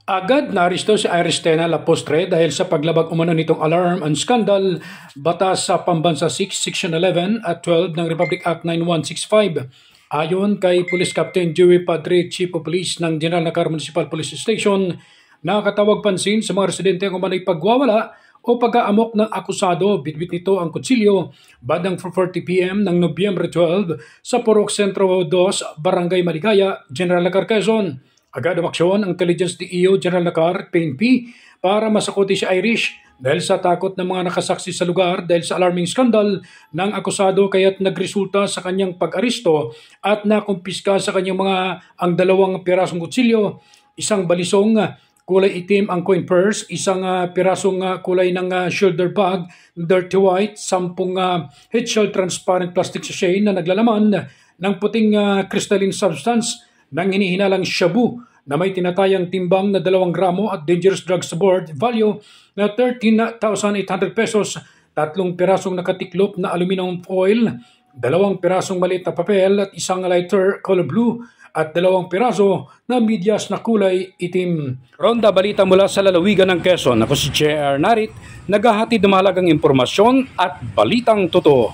Agad naaresto si Iris Tena Lapostre dahil sa paglabag umano nitong alarm and scandal batas sa Pambansa 6, Section 11 at 12 ng Republic Act 9165. Ayon kay Police Captain Joey Padre, Chief of Police ng General Nakar Municipal Police Station, nakatawag pansin sa mga residente ang umano'y pagwawala o pag-aamok ng akusado. Bitbit nito ang kutsilyo bandang 4:40 p.m. ng Nobyembre 12 sa Purok Sentro 2, Barangay Maligaya, General Nakar, Quezon. Agad umaksyon ang Intelligence DEO General Nakar, PNP, para masakuti si Irish dahil sa takot ng mga nakasaksi sa lugar dahil sa alarming skandal ng akusado, kaya't nagresulta sa kanyang pag-aristo at nakumpiska sa kanyang ang 2 pirasong kutsilyo, isang balisong kulay itim ang coin purse, isang pirasong kulay ng shoulder bag, dirty white, 10 headshell transparent plastic sachet na naglalaman ng puting crystalline substance ng hinihinalang shabu na may tinatayang timbang na 2 gramo at dangerous drugs aboard value na 13,800 pesos, 3 pirasong nakatiklop na aluminum foil, 2 pirasong maliit na papel at isang lighter color blue at 2 piraso na medyas na kulay itim. Ronda balita mula sa lalawigan ng Quezon. Ako si J.R. Narit, naghahatid ng mahalagang impormasyon at balitang totoo.